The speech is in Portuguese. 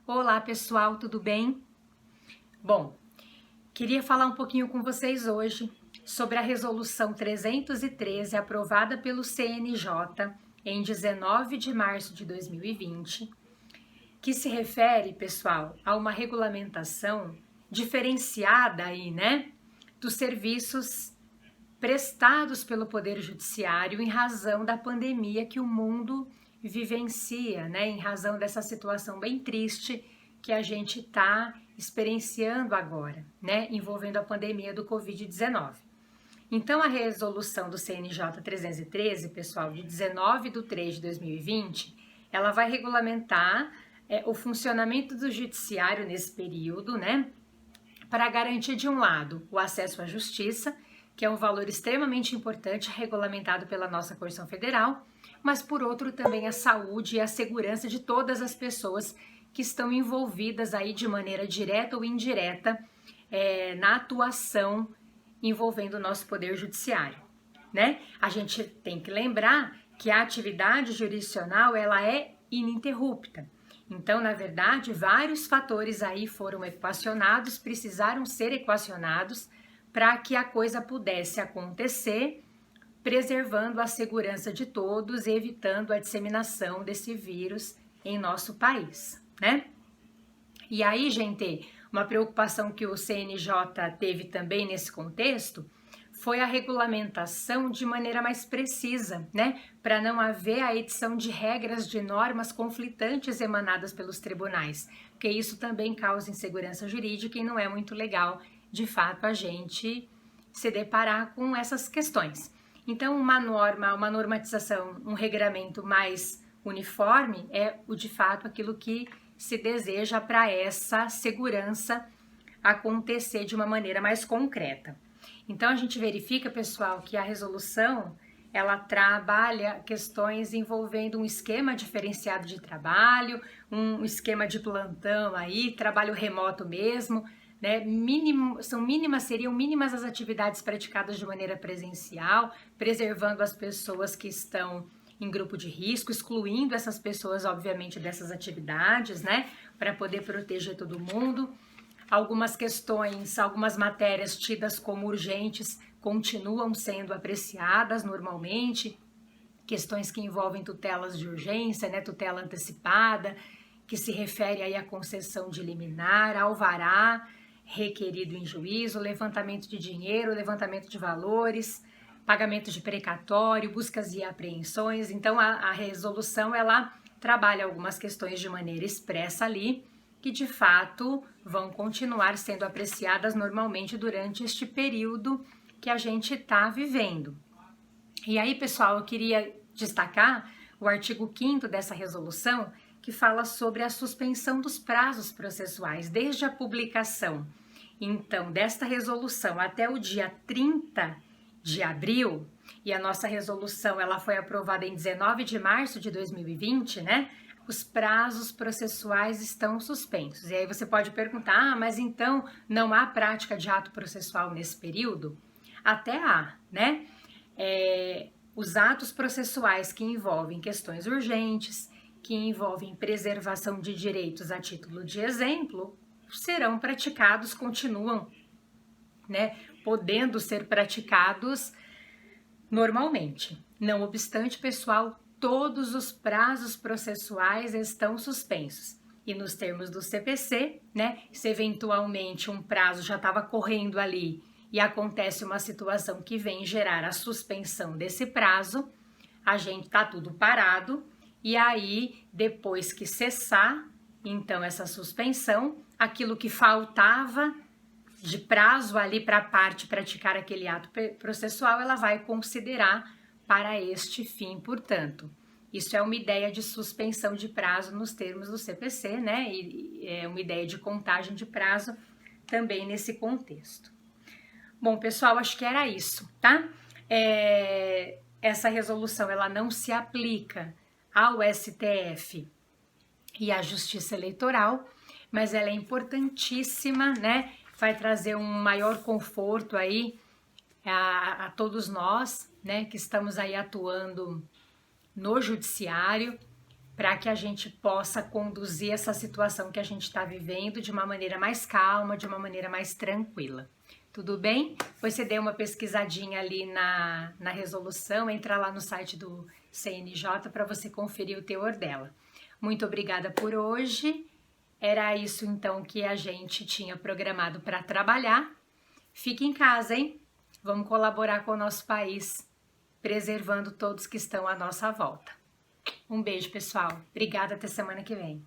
Olá pessoal, tudo bem? Bom, queria falar um pouquinho com vocês hoje sobre a Resolução 313 aprovada pelo CNJ em 19 de março de 2020, que se refere, pessoal, a uma regulamentação diferenciada aí, né, dos serviços prestados pelo Poder Judiciário em razão da pandemia que o mundo vivencia, né, em razão dessa situação bem triste que a gente está experienciando agora, né, envolvendo a pandemia do Covid-19. Então, a resolução do CNJ 313, pessoal, de 19 de 3 de 2020, ela vai regulamentar o funcionamento do judiciário nesse período, né, para garantir, de um lado, o acesso à justiça, que é um valor extremamente importante regulamentado pela nossa Constituição Federal, mas por outro também a saúde e a segurança de todas as pessoas que estão envolvidas aí de maneira direta ou indireta na atuação envolvendo o nosso Poder Judiciário, né? A gente tem que lembrar que a atividade jurisdicional ela é ininterrupta. Então, na verdade, vários fatores aí foram equacionados, precisaram ser equacionados para que a coisa pudesse acontecer, preservando a segurança de todos e evitando a disseminação desse vírus em nosso país, né? E aí, gente, uma preocupação que o CNJ teve também nesse contexto foi a regulamentação de maneira mais precisa, né? Para não haver a edição de regras de normas conflitantes emanadas pelos tribunais, porque isso também causa insegurança jurídica e não é muito legal, de fato, a gente se deparar com essas questões. Então, uma normatização, um regramento mais uniforme é, de fato, aquilo que se deseja para essa segurança acontecer de uma maneira mais concreta. Então, a gente verifica, pessoal, que a resolução, ela trabalha questões envolvendo um esquema diferenciado de trabalho, um esquema de plantão aí, trabalho remoto mesmo, né? Seriam mínimas as atividades praticadas de maneira presencial, preservando as pessoas que estão em grupo de risco, excluindo essas pessoas, obviamente, dessas atividades, né? Para poder proteger todo mundo. Algumas questões, algumas matérias tidas como urgentes continuam sendo apreciadas normalmente, questões que envolvem tutelas de urgência, né, tutela antecipada, que se refere aí à concessão de liminar, alvará requerido em juízo, levantamento de dinheiro, levantamento de valores, pagamento de precatório, buscas e apreensões. Então, a resolução, ela trabalha algumas questões de maneira expressa ali, que de fato vão continuar sendo apreciadas normalmente durante este período que a gente está vivendo. E aí, pessoal, eu queria destacar o artigo 5º dessa resolução, que fala sobre a suspensão dos prazos processuais desde a publicação, então, desta resolução até o dia 30 de abril, e a nossa resolução ela foi aprovada em 19 de março de 2020, né? Os prazos processuais estão suspensos. E aí você pode perguntar, mas então não há prática de ato processual nesse período? Até há, né? Os atos processuais que envolvem questões urgentes, que envolvem preservação de direitos a título de exemplo, serão praticados, continuam, né, podendo ser praticados normalmente. Não obstante, pessoal, todos os prazos processuais estão suspensos. E nos termos do CPC, né, se eventualmente um prazo já estava correndo ali e acontece uma situação que vem gerar a suspensão desse prazo, a gente tá tudo parado e aí, depois que cessar, então, essa suspensão, aquilo que faltava de prazo ali para a parte praticar aquele ato processual, ela vai considerar para este fim, portanto. Isso é uma ideia de suspensão de prazo nos termos do CPC, né? E é uma ideia de contagem de prazo também nesse contexto. Bom, pessoal, acho que era isso, tá? Essa resolução, ela não se aplica ao STF e à Justiça Eleitoral, mas ela é importantíssima, né? Vai trazer um maior conforto aí a todos nós, né, que estamos aí atuando no judiciário, para que a gente possa conduzir essa situação que a gente está vivendo de uma maneira mais calma, de uma maneira mais tranquila. Tudo bem? Depois você dê uma pesquisadinha ali na resolução, entra lá no site do CNJ para você conferir o teor dela. Muito obrigada por hoje. Era isso então que a gente tinha programado para trabalhar. Fique em casa, hein? Vamos colaborar com o nosso país, preservando todos que estão à nossa volta. Um beijo, pessoal. Obrigada, até semana que vem.